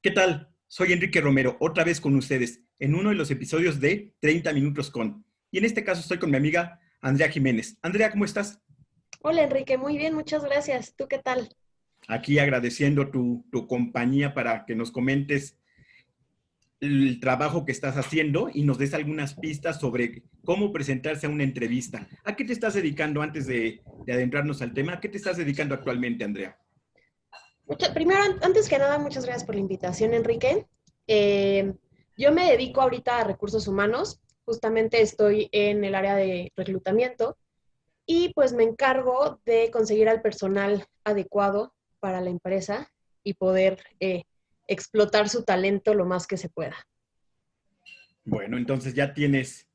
¿Qué tal? Soy Enrique Romero, otra vez con ustedes, en uno de los episodios de 30 Minutos con. Y en este caso estoy con mi amiga Andrea Jiménez. Andrea, ¿cómo estás? Hola Enrique, muy bien, muchas gracias. ¿Tú qué tal? Aquí agradeciendo tu compañía para que nos comentes el trabajo que estás haciendo y nos des algunas pistas sobre cómo presentarse a una entrevista. ¿A qué te estás dedicando antes de adentrarnos al tema? ¿A qué te estás dedicando actualmente, Andrea? Primero, antes que nada, muchas gracias por la invitación, Enrique. Eh, yo me dedico ahorita a recursos humanos, justamente estoy en el área de reclutamiento y pues me encargo de conseguir al personal adecuado para la empresa y poder explotar su talento lo más que se pueda. Bueno, entonces ya tienes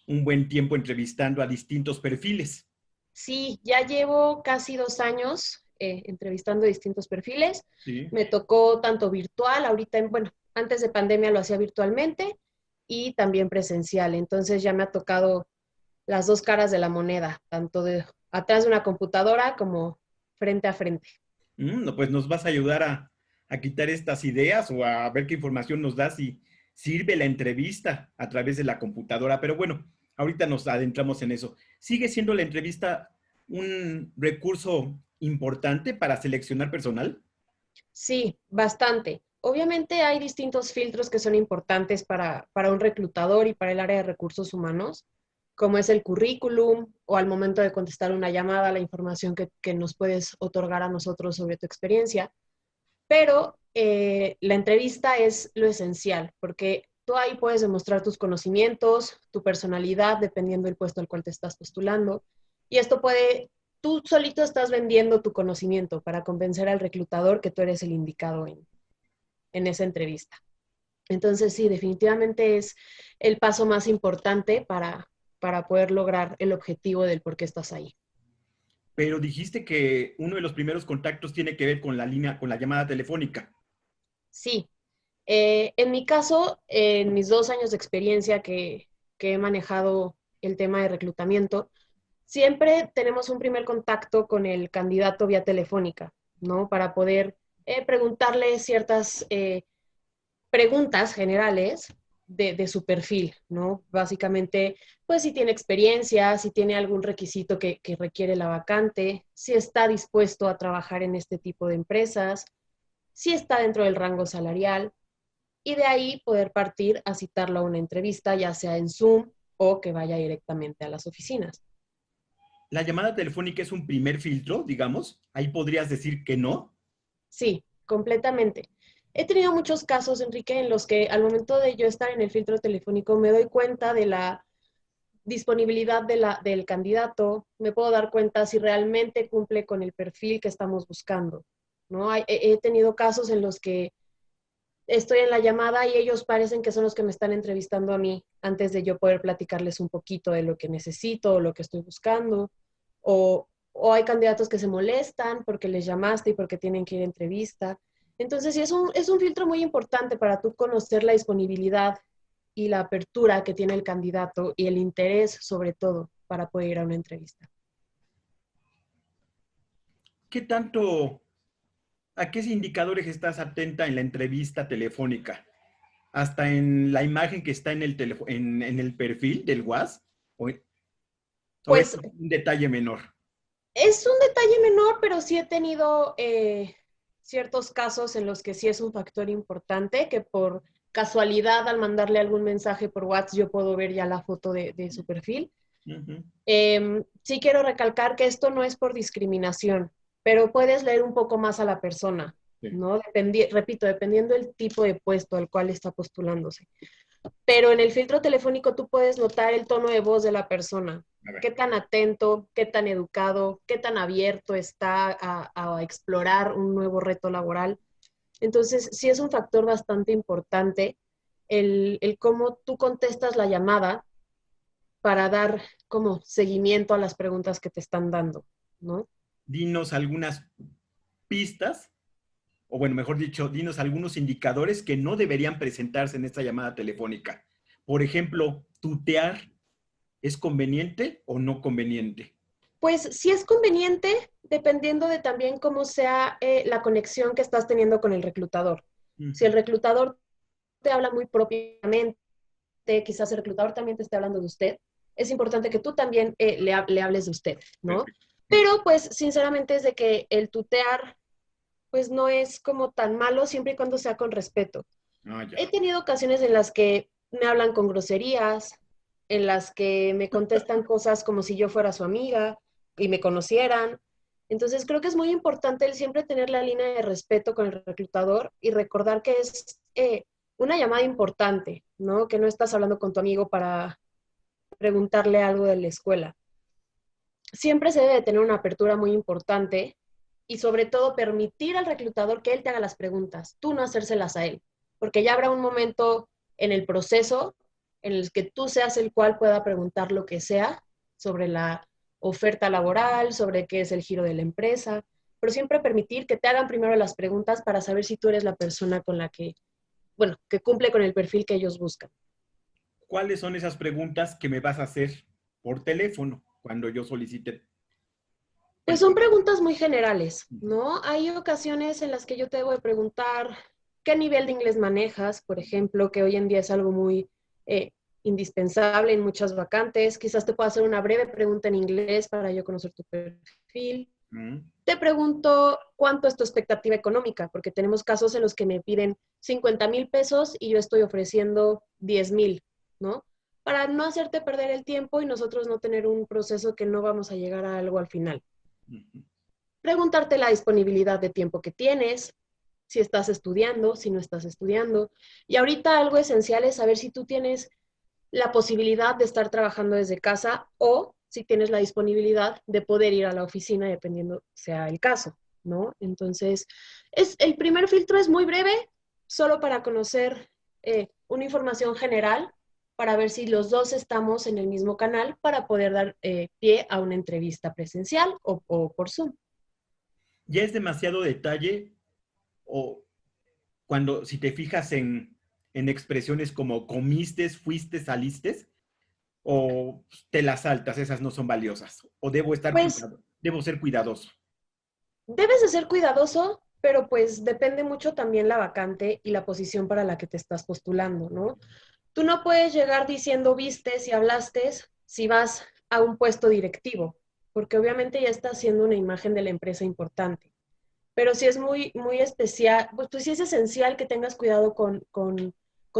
un buen tiempo entrevistando a distintos perfiles. Sí, ya llevo casi 2 años entrevistando distintos perfiles. Sí. Me tocó tanto virtual, ahorita, bueno, antes de pandemia lo hacía virtualmente y también presencial. Entonces ya me ha tocado las dos caras de la moneda, tanto de atrás de una computadora como frente a frente. No, pues nos vas a ayudar a quitar estas ideas o a ver qué información nos das y sirve la entrevista a través de la computadora. Pero bueno, ahorita nos adentramos en eso. ¿Sigue siendo la entrevista un recurso importante para seleccionar personal? Sí, bastante. Obviamente hay distintos filtros que son importantes para un reclutador y para el área de recursos humanos, como es el currículum o al momento de contestar una llamada, la información que nos puedes otorgar a nosotros sobre tu experiencia. Pero la entrevista es lo esencial, porque tú ahí puedes demostrar tus conocimientos, tu personalidad, dependiendo del puesto al cual te estás postulando. Y esto puede, tú solito estás vendiendo tu conocimiento para convencer al reclutador que tú eres el indicado en esa entrevista. Entonces, sí, definitivamente es el paso más importante para poder lograr el objetivo del por qué estás ahí. Pero dijiste que uno de los primeros contactos tiene que ver con la línea, con la llamada telefónica. Sí, en mi caso, en mis 2 años de experiencia que he manejado el tema de reclutamiento, siempre tenemos un primer contacto con el candidato vía telefónica, ¿no? Para poder preguntarle ciertas preguntas generales de su perfil, ¿no? Básicamente, pues si tiene experiencia, si tiene algún requisito que requiere la vacante, si está dispuesto a trabajar en este tipo de empresas, si está dentro del rango salarial y de ahí poder partir a citarlo a una entrevista, ya sea en Zoom o que vaya directamente a las oficinas. La llamada telefónica es un primer filtro, digamos. Ahí podrías decir que no. Sí, completamente. He tenido muchos casos, Enrique, en los que al momento de yo estar en el filtro telefónico me doy cuenta de la disponibilidad del candidato, me puedo dar cuenta si realmente cumple con el perfil que estamos buscando, ¿no? He tenido casos en los que estoy en la llamada y ellos parecen que son los que me están entrevistando a mí antes de yo poder platicarles un poquito de lo que necesito o lo que estoy buscando. O hay candidatos que se molestan porque les llamaste y porque tienen que ir a entrevista. Entonces, sí, es un filtro muy importante para tú conocer la disponibilidad y la apertura que tiene el candidato y el interés, sobre todo, para poder ir a una entrevista. ¿Qué tanto, a qué indicadores estás atenta en la entrevista telefónica? ¿Hasta en la imagen que está en en el perfil del WhatsApp? ¿O, o es Pues un detalle menor? es un detalle menor, pero sí he tenido ciertos casos en los que sí es un factor importante, que por casualidad al mandarle algún mensaje por WhatsApp yo puedo ver ya la foto de su perfil. Ujú. Sí quiero recalcar que esto no es por discriminación, pero puedes leer un poco más a la persona, Sí. ¿no? Repito, dependiendo del tipo de puesto al cual está postulándose. Pero en el filtro telefónico tú puedes notar el tono de voz de la persona, A ver. qué tan atento, qué tan educado, qué tan abierto está a explorar un nuevo reto laboral. Entonces, sí es un factor bastante importante el cómo tú contestas la llamada para dar como seguimiento a las preguntas que te están dando, ¿no? Dinos algunas pistas, o bueno, mejor dicho, dinos algunos indicadores que no deberían presentarse en esta llamada telefónica. Por ejemplo, tutear, ¿es conveniente o no conveniente? Pues sí es conveniente dependiendo de también cómo sea la conexión que estás teniendo con el reclutador. Si el Ujú. reclutador te habla muy propiamente, quizás el reclutador también te esté hablando de usted, es importante que tú también le hables de usted, ¿no? Perfecto. Ujú. Pero pues sinceramente es de que el tutear pues no es como tan malo siempre y cuando sea con respeto. Ah, ya. He tenido ocasiones en las que me hablan con groserías, en las que me contestan cosas como si yo fuera su amiga y me conocieran. Entonces creo que es muy importante el siempre tener la línea de respeto con el reclutador y recordar que es una llamada importante, ¿no? Que no estás hablando con tu amigo para preguntarle algo de la escuela. Siempre se debe de tener una apertura muy importante y sobre todo permitir al reclutador que él te haga las preguntas, tú no hacérselas a él, porque ya habrá un momento en el proceso en el que tú seas el cual pueda preguntar lo que sea sobre la oferta laboral, sobre qué es el giro de la empresa, pero siempre permitir que te hagan primero las preguntas para saber si tú eres la persona con la que, bueno, que cumple con el perfil que ellos buscan. ¿Cuáles son esas preguntas que me vas a hacer por teléfono cuando yo solicite Pues el son trabajo? preguntas muy generales, Ujú. ¿no? Hay ocasiones en las que yo te debo de preguntar qué nivel de inglés manejas, por ejemplo, que hoy en día es algo muy eh, indispensable en muchas vacantes. Quizás te pueda hacer una breve pregunta en inglés para yo conocer tu perfil. Mm. Te pregunto cuánto es tu expectativa económica, porque tenemos casos en los que me piden 50,000 pesos y yo estoy ofreciendo 10,000, ¿no? Para no hacerte perder el tiempo y nosotros no tener un proceso que no vamos a llegar a algo al final. Ujú. Preguntarte la disponibilidad de tiempo que tienes, si estás estudiando, si no estás estudiando. Y ahorita algo esencial es saber si tú tienes la posibilidad de estar trabajando desde casa o si tienes la disponibilidad de poder ir a la oficina, dependiendo sea el caso, ¿no? Entonces, el primer filtro es muy breve, solo para conocer una información general, para ver si los dos estamos en el mismo canal para poder dar pie a una entrevista presencial o por Zoom. Ya es demasiado detalle o cuando, si te fijas en expresiones como comiste, fuiste, saliste, o te las saltas, esas no son valiosas, o Pues debo ser cuidadoso. debes de ser cuidadoso, pero pues depende mucho también la vacante y la posición para la que te estás postulando, ¿no? Tú no puedes llegar diciendo vistes y hablaste si vas a un puesto directivo, porque obviamente ya estás haciendo una imagen de la empresa importante. Pero sí es muy, muy especial, pues sí es esencial que tengas cuidado con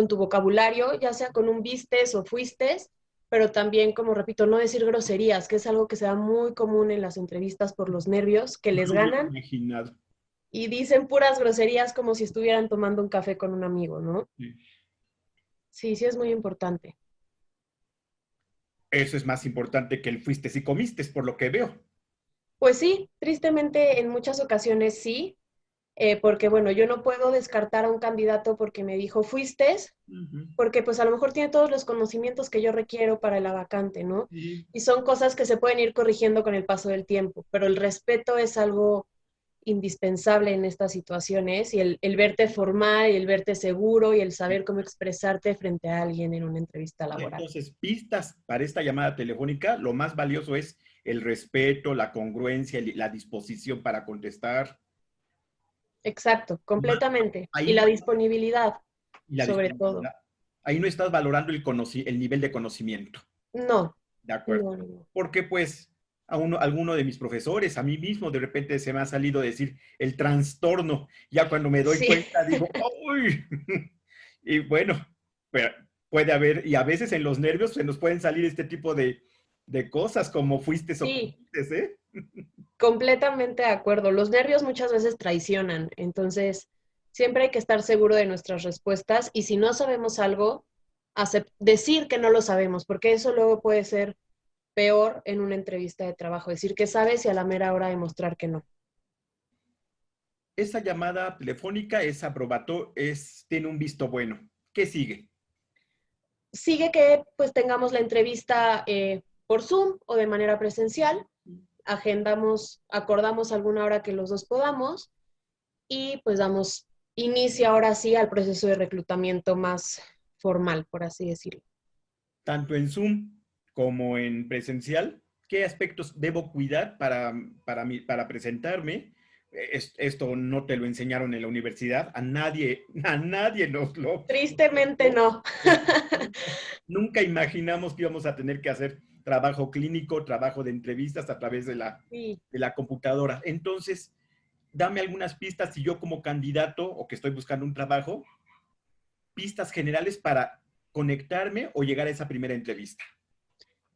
tu vocabulario, ya sea con un vistes o fuistes, pero también, como repito, no decir groserías, que es algo que se da muy común en las entrevistas por los nervios, que Me les lo hubiera ganan imaginado. y dicen puras groserías como si estuvieran tomando un café con un amigo, ¿no? Sí. Sí, sí es muy importante. Eso es más importante que el fuiste y comiste, por lo que veo. Pues sí, tristemente en muchas ocasiones sí, porque bueno, yo no puedo descartar a un candidato porque me dijo fuiste, Ujú. porque pues a lo mejor tiene todos los conocimientos que yo requiero para la vacante, ¿no? Sí. Y son cosas que se pueden ir corrigiendo con el paso del tiempo, pero el respeto es algo indispensable en estas situaciones y el verte formal y el verte seguro y el saber cómo expresarte frente a alguien en una entrevista laboral. Entonces, pistas para esta llamada telefónica, lo más valioso es el respeto, la congruencia, la disposición para contestar. Exacto, completamente. Y Ahí la no, disponibilidad, y la sobre todo. disponibilidad. Ahí no estás valorando el nivel de conocimiento. No, De acuerdo. no, no. Porque pues alguno de mis profesores, a mí mismo, de repente se me ha salido decir el trastorno. Ya cuando me doy Sí, cuenta digo, ¡uy! Y bueno, pero puede haber, y a veces en los nervios se nos pueden salir este tipo de cosas como fuiste o sí, comiste, ¿eh? completamente de acuerdo. Los nervios muchas veces traicionan, entonces siempre hay que estar seguro de nuestras respuestas y si no sabemos algo, decir que no lo sabemos, porque eso luego puede ser peor en una entrevista de trabajo, decir que sabes y a la mera hora demostrar que no. Esa llamada telefónica es aprobato, tiene un visto bueno. ¿Qué sigue? Sigue que pues tengamos la entrevista por Zoom o de manera presencial, agendamos, acordamos alguna hora que los dos podamos y pues damos inicio ahora sí al proceso de reclutamiento más formal, por así decirlo. Tanto en Zoom como en presencial, ¿qué aspectos debo cuidar para presentarme? esto no te lo enseñaron en la universidad, a nadie nos lo... Tristemente no. Nunca imaginamos que íbamos a tener que hacer trabajo clínico, trabajo de entrevistas a través Sí. de la computadora. Entonces, dame algunas pistas si yo como candidato o que estoy buscando un trabajo, pistas generales para conectarme o llegar a esa primera entrevista.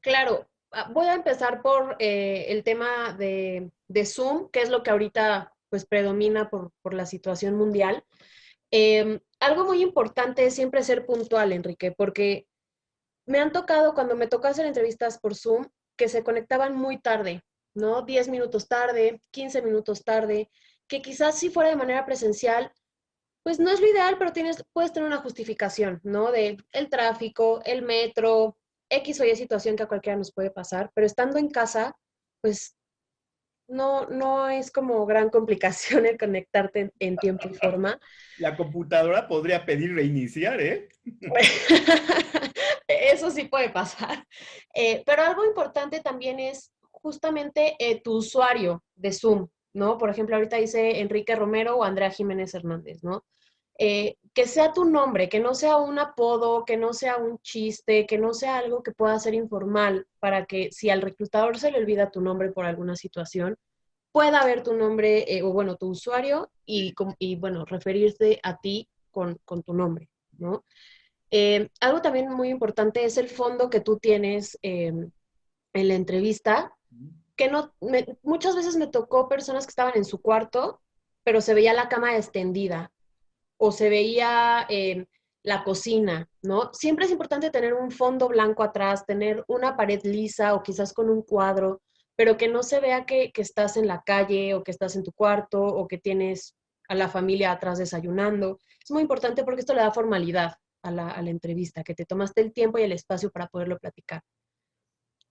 Claro, voy a empezar por el tema de Zoom, que es lo que ahorita pues predomina por la situación mundial. Algo muy importante es siempre ser puntual, Enrique, porque me han tocado, cuando me tocó hacer entrevistas por Zoom, que se conectaban muy tarde, ¿no? 10 minutos tarde, 15 minutos tarde, que quizás si fuera de manera presencial, pues no es lo ideal, pero puedes tener una justificación, ¿no? De el tráfico, el metro, X o Y situación que a cualquiera nos puede pasar, pero estando en casa, pues no es como gran complicación el conectarte en tiempo y forma. La computadora podría pedir reiniciar, ¿eh? Eso sí puede pasar. Pero algo importante también es justamente tu usuario de Zoom, ¿no? Por ejemplo, ahorita dice Enrique Romero o Andrea Jiménez Hernández, ¿no? Que sea tu nombre, que no sea un apodo, que no sea un chiste, que no sea algo que pueda ser informal, para que si al reclutador se le olvida tu nombre por alguna situación, pueda ver tu nombre, o bueno, tu usuario y bueno, referirse a ti con tu nombre, ¿no? Algo también muy importante es el fondo que tú tienes en la entrevista, que muchas veces me tocó personas que estaban en su cuarto, pero se veía la cama extendida o se veía la cocina, ¿no? Siempre es importante tener un fondo blanco atrás, tener una pared lisa o quizás con un cuadro, pero que no se vea que estás en la calle o que estás en tu cuarto o que tienes a la familia atrás desayunando. Es muy importante porque esto le da formalidad a la entrevista, que te tomaste el tiempo y el espacio para poderlo platicar.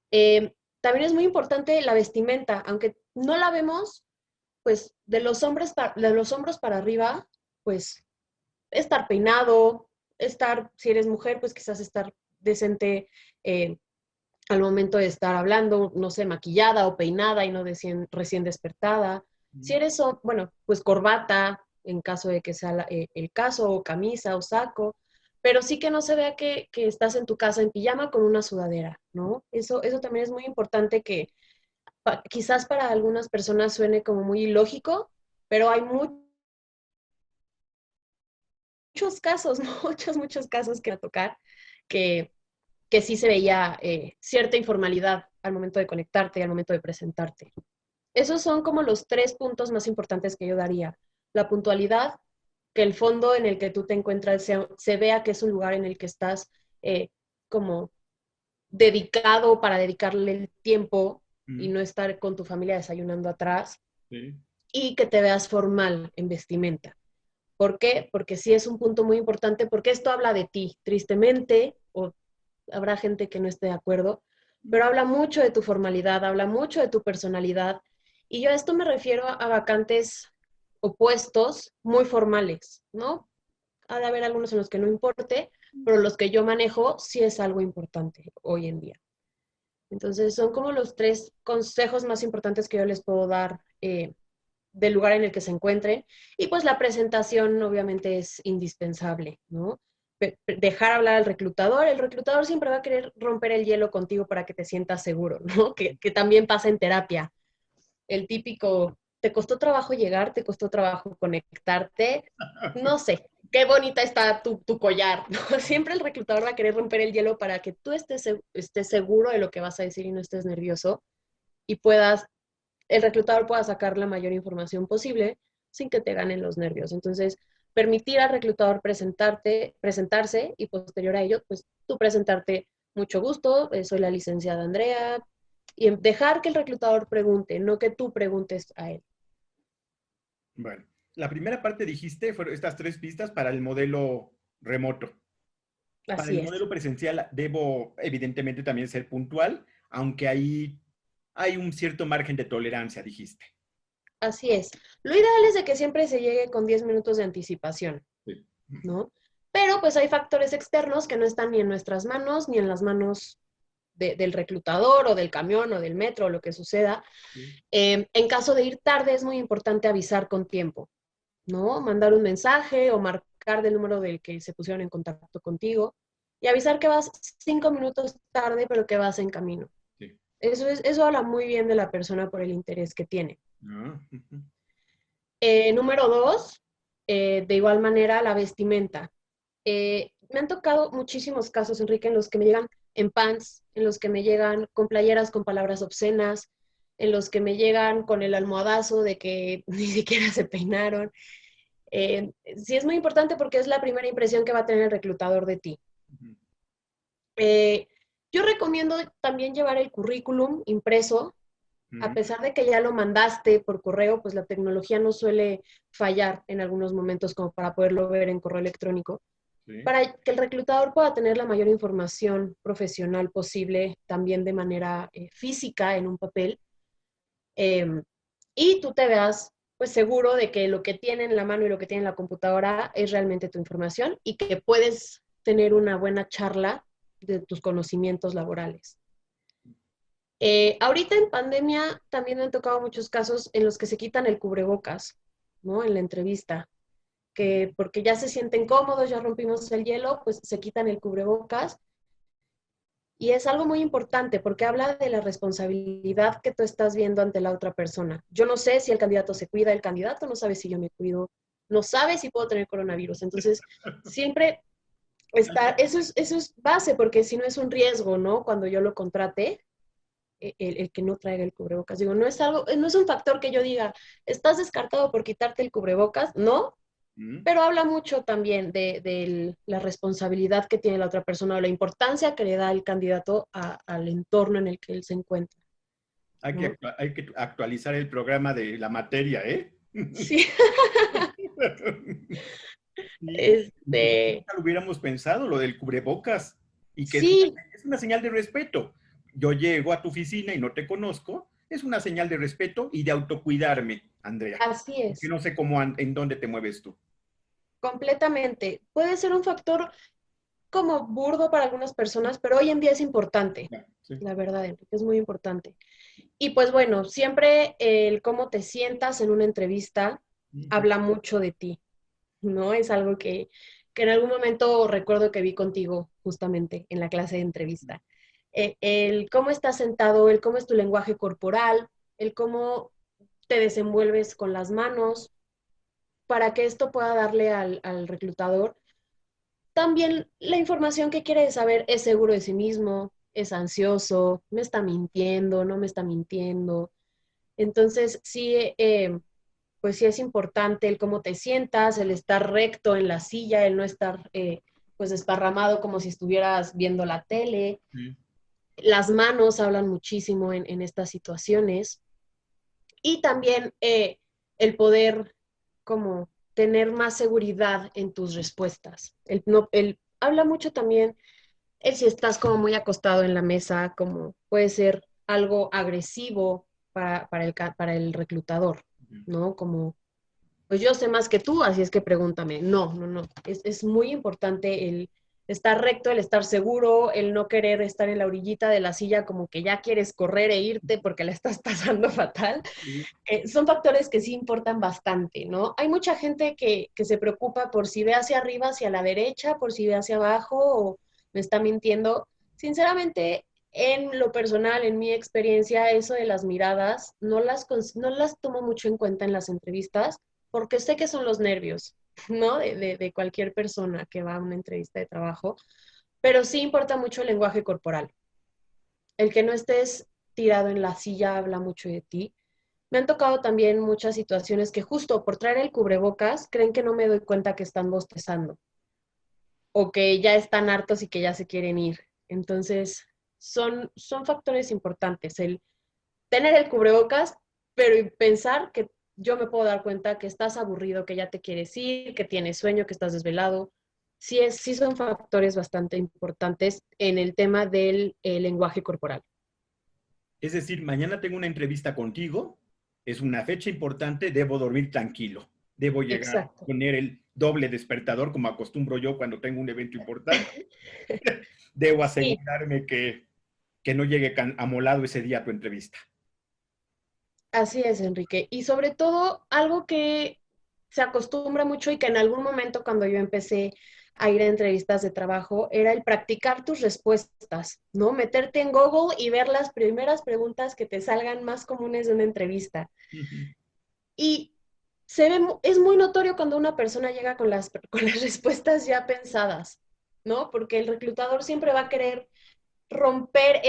También es muy importante la vestimenta, aunque no la vemos, pues de los hombros para arriba, pues estar peinado, si eres mujer, pues quizás estar decente eh, al momento de estar hablando, no sé, maquillada o peinada y no recién despertada. Si eres, bueno, pues corbata, en caso de que sea el caso, o camisa o saco, pero sí que no se vea que estás en tu casa en pijama con una sudadera, ¿no? Eso también es muy importante que quizás para algunas personas suene como muy ilógico, pero hay muchos casos, muchos casos que a tocar que, que sí se veía cierta informalidad al momento de conectarte y al momento de presentarte. Esos son como los 3 puntos más importantes que yo daría. La puntualidad, que el fondo en el que tú te encuentras se vea que es un lugar en el que estás como dedicado para dedicarle el tiempo y no estar con tu familia desayunando atrás. Sí. Y que te veas formal en vestimenta. ¿Por qué? Porque sí es un punto muy importante, porque esto habla de ti, tristemente, o habrá gente que no esté de acuerdo, pero habla mucho de tu formalidad, habla mucho de tu personalidad. Y yo a esto me refiero a vacantes opuestos muy formales, ¿no? Ha de haber algunos en los que no importe, pero los que yo manejo sí es algo importante hoy en día. Entonces, son como los 3 consejos más importantes que yo les puedo dar del lugar en el que se encuentren. Y pues la presentación obviamente es indispensable, ¿no? Dejar hablar al reclutador. El reclutador siempre va a querer romper el hielo contigo para que te sientas seguro, ¿no? Que también pasa en terapia. El típico, ¿te costó trabajo llegar? ¿Te costó trabajo conectarte? No sé, qué bonita está tu collar, ¿no? Siempre el reclutador va a querer romper el hielo para que tú estés seguro de lo que vas a decir y no estés nervioso y el reclutador pueda sacar la mayor información posible sin que te ganen los nervios. Entonces, permitir al reclutador presentarse y posterior a ello, pues tú presentarte, mucho gusto, soy la licenciada Andrea, y dejar que el reclutador pregunte, no que tú preguntes a él. Bueno, la primera parte dijiste fueron estas 3 pistas para el modelo remoto. Para Así el es. modelo presencial debo evidentemente también ser puntual, aunque ahí hay un cierto margen de tolerancia, dijiste. Así es. Lo ideal es de que siempre se llegue con 10 minutos de anticipación, sí, ¿no? Pero pues hay factores externos que no están ni en nuestras manos ni en las manos del reclutador o del camión o del metro o lo que suceda. En caso de ir tarde es muy importante avisar con tiempo, ¿no? Mandar un mensaje o marcar del número del que se pusieron en contacto contigo y avisar que vas 5 minutos tarde, pero que vas en camino. Sí. Eso habla muy bien de la persona por el interés que tiene. Ah, Número dos, de igual manera, la vestimenta. Me han tocado muchísimos casos, Enrique, en los que me llegan en pants, en los que me llegan con playeras con palabras obscenas, en los que me llegan con el almohadazo de que ni siquiera se peinaron. Sí es muy importante porque es la primera impresión que va a tener el reclutador de ti. Eh, yo recomiendo también llevar el currículum impreso, a pesar de que ya lo mandaste por correo, pues la tecnología no suele fallar en algunos momentos como para poderlo ver en correo electrónico, sí. para que el reclutador pueda tener la mayor información profesional posible, también de manera física en un papel, eh, y tú te veas pues seguro de que lo que tiene en la mano y lo que tiene en la computadora es realmente tu información y que puedes tener una buena charla de tus conocimientos laborales. Ahorita en pandemia también me han tocado muchos casos en los que se quitan el cubrebocas, ¿no? En la entrevista, que porque ya se sienten cómodos, ya rompimos el hielo, pues se quitan el cubrebocas. Y es algo muy importante porque habla de la responsabilidad que tú estás viendo ante la otra persona. Yo no sé si el candidato se cuida, el candidato no sabe si yo me cuido, no sabe si puedo tener coronavirus. Entonces, siempre está, eso es base, porque si no es un riesgo, ¿no? Cuando yo lo contrate, el que no traiga el cubrebocas. Digo, no es algo, no es un factor que yo diga, estás descartado por quitarte el cubrebocas, no, pero habla mucho también de la responsabilidad que tiene la otra persona o la importancia que le da el candidato al entorno en el que él se encuentra. ¿No? Hay que actualizar el programa de la materia, ¿eh? Sí. Sí, Este, nunca lo hubiéramos pensado, lo del cubrebocas, y que sí, es una señal de respeto. Yo llego a tu oficina y no te conozco, es una señal de respeto y de autocuidarme, Andrea, así porque es, no sé cómo, en dónde te mueves tú. completamente. Puede ser un factor como burdo para algunas personas, pero hoy en día es importante. Ya, sí. La verdad, Enrique, es muy importante. Y pues bueno, siempre el cómo te sientas en una entrevista habla mucho de ti, ¿no? Es algo que en algún momento recuerdo que vi contigo justamente en la clase de entrevista. El cómo estás sentado, el cómo es tu lenguaje corporal, el cómo te desenvuelves con las manos, para que esto pueda darle al reclutador también la información que quiere saber. ¿Es seguro de sí mismo? ¿Es ansioso? ¿Me está mintiendo? ¿No me está mintiendo? Entonces, sí, pues sí es importante el cómo te sientas, el estar recto en la silla, el no estar pues desparramado como si estuvieras viendo la tele. Sí. Las manos hablan muchísimo en estas situaciones. Y también el poder como tener más seguridad en tus respuestas. No, habla mucho también el si estás como muy acostado en la mesa, como puede ser algo agresivo para el reclutador, ¿no? Como, pues yo sé más que tú, así es que pregúntame. No, no, no. Es muy importante el estar recto, el estar seguro, el no querer estar en la orillita de la silla como que ya quieres correr e irte porque la estás pasando fatal. Sí. Son factores que sí importan bastante, ¿no? Hay mucha gente que se preocupa por si ve hacia arriba, hacia la derecha, por si ve hacia abajo o me está mintiendo. Sinceramente, en lo personal, en mi experiencia, eso de las miradas no las tomo mucho en cuenta en las entrevistas porque sé que son los nervios, ¿no? De cualquier persona que va a una entrevista de trabajo, pero sí importa mucho el lenguaje corporal. El que no estés tirado en la silla habla mucho de ti. Me han tocado también muchas situaciones que justo por traer el cubrebocas creen que no me doy cuenta que están bostezando o que ya están hartos y que ya se quieren ir. Entonces, son factores importantes el tener el cubrebocas, pero pensar que yo me puedo dar cuenta que estás aburrido, que ya te quieres ir, que tienes sueño, que estás desvelado. Sí son factores bastante importantes en el tema del lenguaje corporal. Es decir, mañana tengo una entrevista contigo, es una fecha importante, debo dormir tranquilo, debo llegar, Exacto. poner el doble despertador como acostumbro yo cuando tengo un evento importante, debo Sí, asegurarme que que no llegue amolado ese día a tu entrevista. Así es, Enrique. Y sobre todo, algo que se acostumbra mucho y que en algún momento cuando yo empecé a ir a entrevistas de trabajo era el practicar tus respuestas, ¿no? Meterte en Google y ver las primeras preguntas que te salgan más comunes de una entrevista. Ujú. Y es muy notorio cuando una persona llega con con las respuestas ya pensadas, ¿no? Porque el reclutador siempre va a querer romper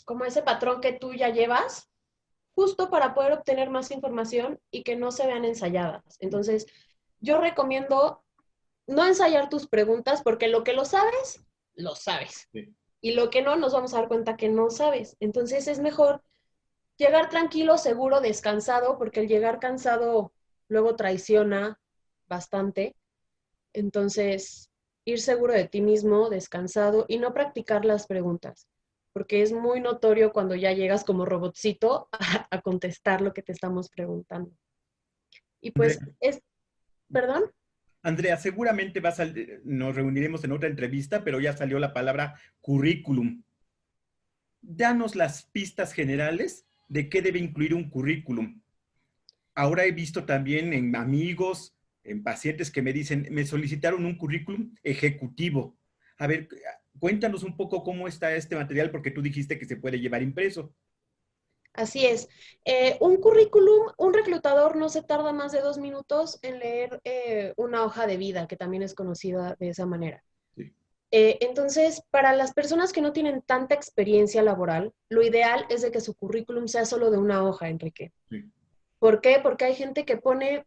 como ese patrón que tú ya llevas, justo para poder obtener más información y que no se vean ensayadas. Entonces, yo recomiendo no ensayar tus preguntas porque lo que lo sabes, lo sabes. Sí. Y lo que no, nos vamos a dar cuenta que no sabes. Entonces, es mejor llegar tranquilo, seguro, descansado, porque el llegar cansado luego traiciona bastante. Entonces, ir seguro de ti mismo, descansado y no practicar las preguntas, porque es muy notorio cuando ya llegas como robotcito a contestar lo que te estamos preguntando. Y Andrea, pues perdón, Andrea, seguramente nos reuniremos en otra entrevista, pero ya salió la palabra currículum. Danos las pistas generales de qué debe incluir un currículum. Ahora he visto también en amigos, en pacientes que me dicen, me solicitaron un currículum ejecutivo. A ver, cuéntanos un poco cómo está este material, porque tú dijiste que se puede llevar impreso. así es. Un currículum, un reclutador no se tarda más de 2 minutos en leer una hoja de vida, que también es conocida de esa manera. Sí, Entonces, para las personas que no tienen tanta experiencia laboral, lo ideal es de que su currículum sea solo de una hoja, Enrique. sí, ¿Por qué? Porque hay gente que pone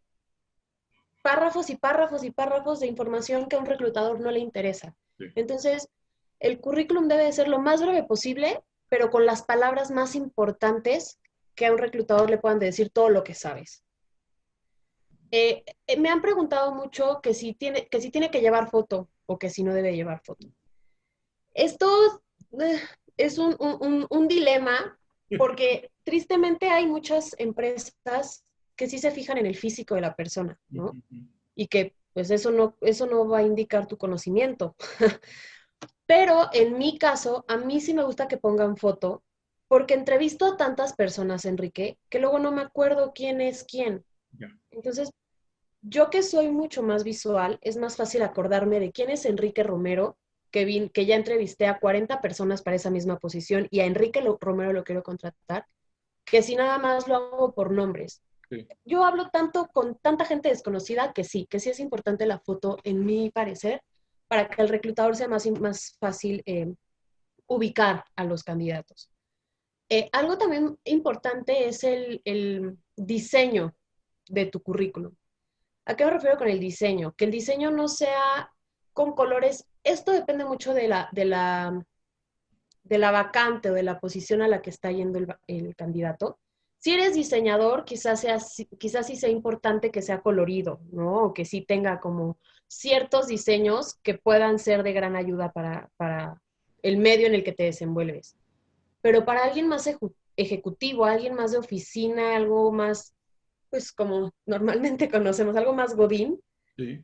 párrafos y párrafos y párrafos de información que a un reclutador no le interesa. sí. Entonces, el currículum debe de ser lo más breve posible, pero con las palabras más importantes que a un reclutador le puedan decir todo lo que sabes. Me han preguntado mucho que si tiene que llevar foto o que si no debe llevar foto. Esto es un dilema porque tristemente hay muchas empresas que sí se fijan en el físico de la persona, ¿no? Y que pues eso no va a indicar tu conocimiento. Pero en mi caso, a mí sí me gusta que pongan foto porque entrevisto a tantas personas, Enrique, que luego no me acuerdo quién es quién. Ya. Entonces, yo que soy mucho más visual, es más fácil acordarme de quién es Enrique Romero, que ya entrevisté a 40 personas para esa misma posición y a Romero lo quiero contratar, que si nada más lo hago por nombres. Sí. Yo hablo tanto con tanta gente desconocida que sí es importante la foto, en mi parecer, para que el reclutador sea más fácil ubicar a los candidatos. Algo también importante es el diseño de tu currículum. ¿A qué me refiero con el diseño? Que el diseño no sea con colores. Esto depende mucho de la vacante o de la posición a la que está yendo el candidato. Si eres diseñador, quizás sí sea importante que sea colorido, ¿no? O que sí tenga como ciertos diseños que puedan ser de gran ayuda para el medio en el que te desenvuelves. Pero para alguien más ejecutivo, alguien más de oficina, algo más, pues como normalmente conocemos, algo más godín, Sí.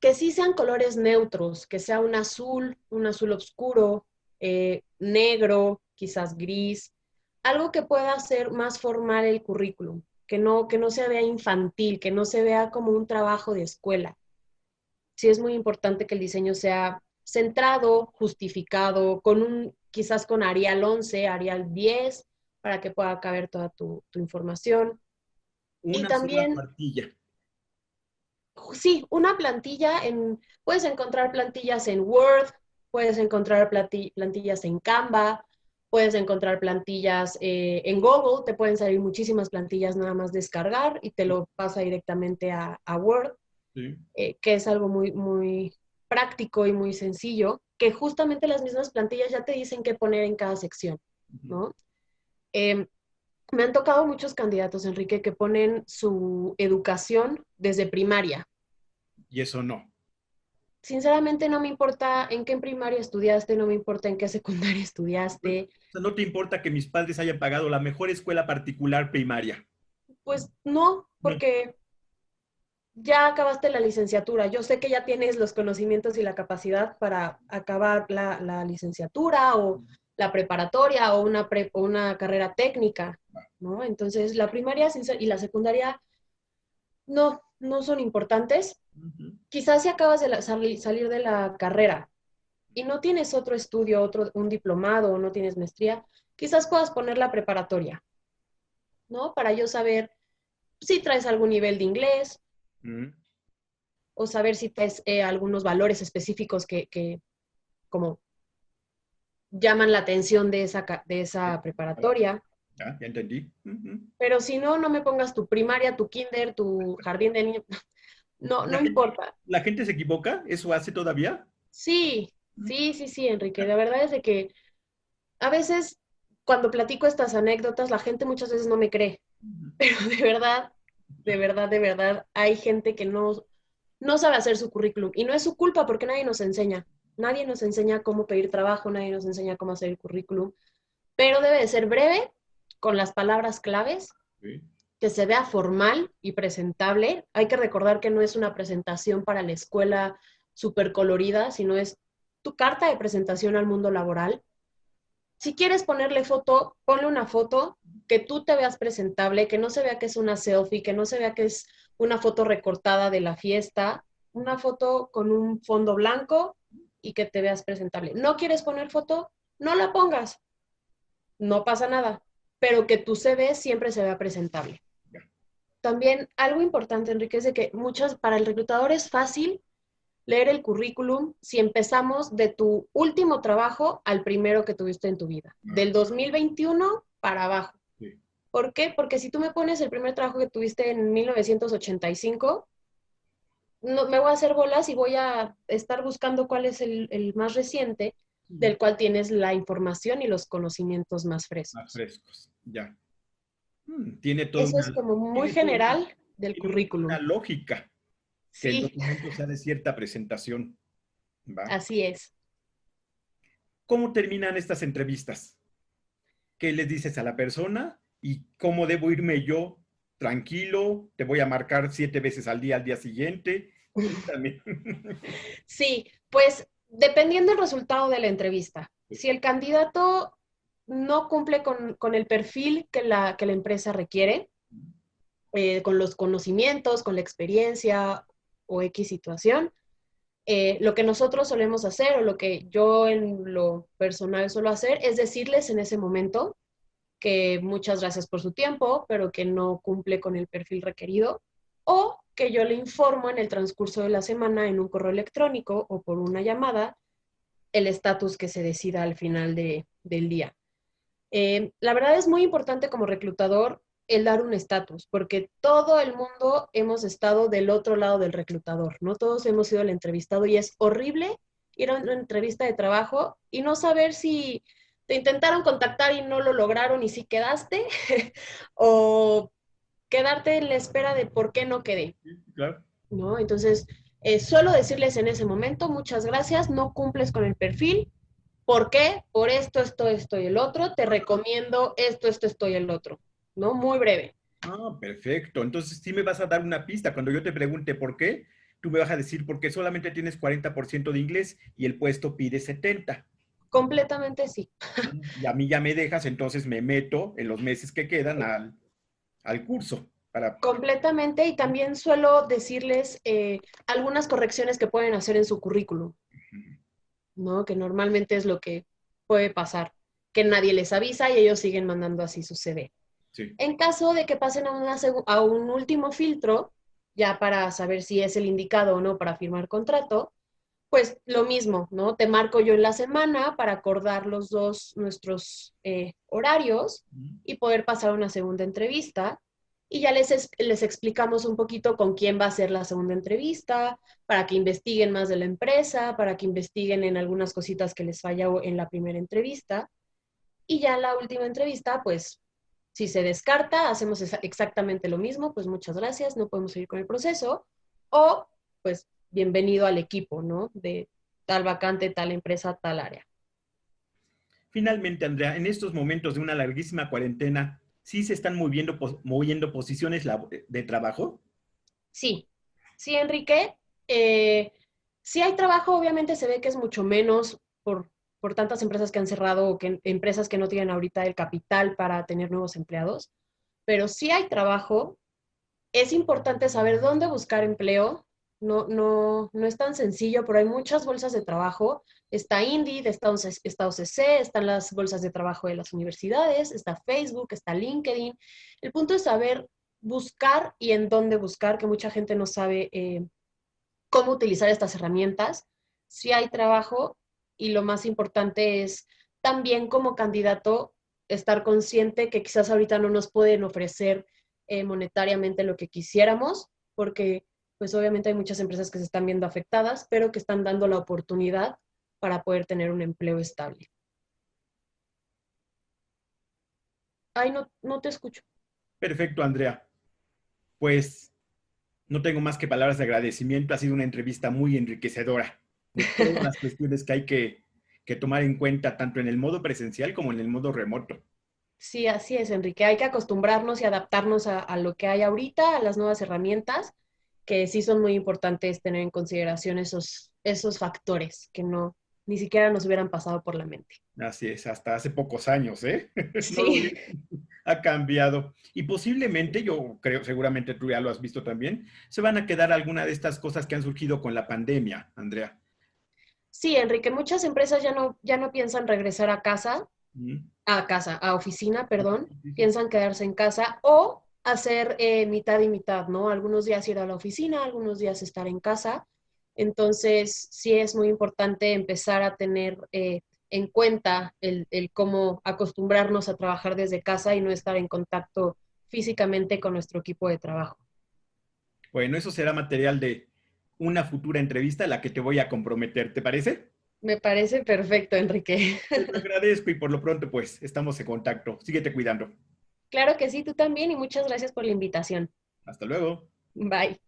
que sí sean colores neutros, que sea un azul oscuro, negro, quizás gris, algo que pueda hacer más formal el currículum, que no se vea infantil, que no se vea como un trabajo de escuela. Sí es muy importante que el diseño sea centrado, justificado, quizás con Arial 11, Arial 10, para que pueda caber toda tu información. Y Una sola también cuartilla. sí, una plantilla puedes encontrar plantillas en Word, puedes encontrar plantillas en Canva, puedes encontrar plantillas en Google, te pueden salir muchísimas plantillas nada más descargar y te lo pasa directamente a Word, Sí. que es algo muy práctico y muy sencillo, que justamente las mismas plantillas ya te dicen qué poner en cada sección, Ujú. ¿no? Eh, Me han tocado muchos candidatos, Enrique, que ponen su educación desde primaria. Y eso no. Sinceramente no me importa en qué primaria estudiaste, no me importa en qué secundaria Pues, estudiaste, o sea, no te importa que mis padres hayan pagado la mejor escuela particular primaria. pues no, No. porque ya acabaste la licenciatura. Yo sé que ya tienes los conocimientos y la capacidad para acabar la licenciatura o la preparatoria o o una carrera técnica, ¿no? Entonces, la primaria y la secundaria no son importantes. Ujú. Quizás si acabas de salir de la carrera y no tienes otro estudio, un diplomado o no tienes maestría, quizás puedas poner la preparatoria, ¿no? Para yo saber si traes algún nivel de inglés Mm. o saber si traes algunos valores específicos que como llaman la atención de esa preparatoria. Ya entendí. Ujú. Pero si no, no me pongas tu primaria, tu kinder, tu jardín de niños. No, no ¿La gente, importa. la gente se equivoca? ¿Eso hace todavía? Sí, Mm. sí, Enrique. La verdad es de que a veces cuando platico estas anécdotas, la gente muchas veces no me cree. Ujú. Pero de verdad, hay gente que no sabe hacer su currículum. Y no es su culpa porque nadie nos enseña. Nadie nos enseña cómo pedir trabajo, nadie nos enseña cómo hacer el currículum. Pero debe de ser breve, con las palabras claves, Sí. que se vea formal y presentable. Hay que recordar que no es una presentación para la escuela súper colorida, sino es tu carta de presentación al mundo laboral. Si quieres ponerle foto, ponle una foto que tú te veas presentable, que no se vea que es una selfie, que no se vea que es una foto recortada de la fiesta, una foto con un fondo blanco y que te veas presentable. ¿No quieres poner foto? No la pongas, no pasa nada, pero que tu CV siempre se vea presentable. Ya. También algo importante, Enrique, es de que para el reclutador es fácil leer el currículum si empezamos de tu último trabajo al primero que tuviste en tu vida, Ah, del 2021 para abajo. sí. ¿Por qué? Porque si tú me pones el primer trabajo que tuviste en 1985, no, me voy a hacer bolas y voy a estar buscando cuál es el más reciente, Ujú. del cual tienes la información y los conocimientos más Más frescos. frescos. Ya. Tiene toda Eso una, es como muy tiene toda una, general del tiene una currículum. lógica que el Sí, documento sea de cierta presentación. ¿Va? así es. ¿Cómo terminan estas entrevistas? ¿Qué les dices a la persona? ¿Y cómo debo irme yo? Tranquilo, te voy a marcar 7 veces al día siguiente. Cuéntame. Sí, pues dependiendo del resultado de la entrevista. Si el candidato no cumple con el perfil que la empresa requiere, con los conocimientos, con la experiencia o X situación, lo que nosotros solemos hacer o lo que yo en lo personal suelo hacer es decirles en ese momento que muchas gracias por su tiempo, pero que no cumple con el perfil requerido, o que yo le informo en el transcurso de la semana en un correo electrónico o por una llamada el estatus que se decida al final del día. La verdad es muy importante como reclutador el dar un estatus, porque todo el mundo hemos estado del otro lado del reclutador, ¿no? Todos hemos sido el entrevistado y es horrible ir a una entrevista de trabajo y no saber si te intentaron contactar y no lo lograron y si quedaste, o quedarte en la espera de por qué no quedé, Claro. ¿no? Entonces, solo decirles en ese momento, muchas gracias, no cumples con el perfil. ¿Por qué? Por esto y el otro. Te recomiendo esto y el otro. ¿No? Muy breve. Ah, perfecto. Entonces sí me vas a dar una pista. Cuando yo te pregunte por qué, tú me vas a decir por qué solamente tienes 40% de inglés y el puesto pide 70. Completamente sí. Y a mí ya me dejas, entonces me meto en los meses que quedan al curso para... Completamente. Y también suelo decirles algunas correcciones que pueden hacer en su currículum, ¿no? Que normalmente es lo que puede pasar, que nadie les avisa y ellos siguen mandando así su CV. Sí. En caso de que pasen a un último filtro, ya para saber si es el indicado o no para firmar contrato, pues lo mismo, ¿no? Te marco yo en la semana para acordar los dos nuestros horarios y poder pasar una segunda entrevista. Y ya les explicamos un poquito con quién va a ser la segunda entrevista, para que investiguen más de la empresa, para que investiguen en algunas cositas que les falla en la primera entrevista. Y ya en la última entrevista, pues si se descarta, hacemos exactamente lo mismo, pues muchas gracias, no podemos seguir con el proceso. O pues bienvenido al equipo, ¿no? De tal vacante, tal empresa, tal área. Finalmente, Andrea, en estos momentos de una larguísima cuarentena, ¿sí se están moviendo posiciones de trabajo? Sí, Sí, Enrique, eh, sí hay trabajo, obviamente se ve que es mucho menos por tantas empresas que han cerrado o que empresas que no tienen ahorita el capital para tener nuevos empleados, pero sí hay trabajo. Es importante saber dónde buscar empleo. No es tan sencillo, pero hay muchas bolsas de trabajo. Está Indeed, está OCC, están las bolsas de trabajo de las universidades, está Facebook, está LinkedIn. El punto es saber buscar y en dónde buscar, que mucha gente no sabe cómo utilizar estas herramientas. Si hay trabajo y lo más importante es también como candidato estar consciente que quizás ahorita no nos pueden ofrecer monetariamente lo que quisiéramos, porque pues obviamente hay muchas empresas que se están viendo afectadas, pero que están dando la oportunidad para poder tener un empleo estable. Ay, no te escucho. Perfecto, Andrea. Pues no tengo más que palabras de agradecimiento. Ha sido una entrevista muy enriquecedora de todas las cuestiones que hay que tomar en cuenta, tanto en el modo presencial como en el modo remoto. Sí, así es, Enrique. Hay que acostumbrarnos y adaptarnos a lo que hay ahorita, a las nuevas herramientas, que sí son muy importantes tener en consideración esos factores que no, ni siquiera nos hubieran pasado por la mente. Así es, hasta hace pocos años, ¿eh? No lo Sí, olvides, ha cambiado. Y posiblemente, yo creo, seguramente tú ya lo has visto también, se van a quedar alguna de estas cosas que han surgido con la pandemia, Andrea. sí, Enrique, muchas empresas ya no piensan regresar Mm. a oficina, perdón, Sí, sí. piensan quedarse en casa o hacer mitad y mitad, ¿no? Algunos días ir a la oficina, algunos días estar en casa. Entonces, sí es muy importante empezar a tener en cuenta el cómo acostumbrarnos a trabajar desde casa y no estar en contacto físicamente con nuestro equipo de trabajo. Bueno, eso será material de una futura entrevista a la que te voy a comprometer, ¿te parece? Me parece perfecto, Enrique. Te lo agradezco y por lo pronto, pues, estamos en contacto. Síguete cuidando. Claro que sí, tú también y muchas gracias por la invitación. Hasta luego. Bye.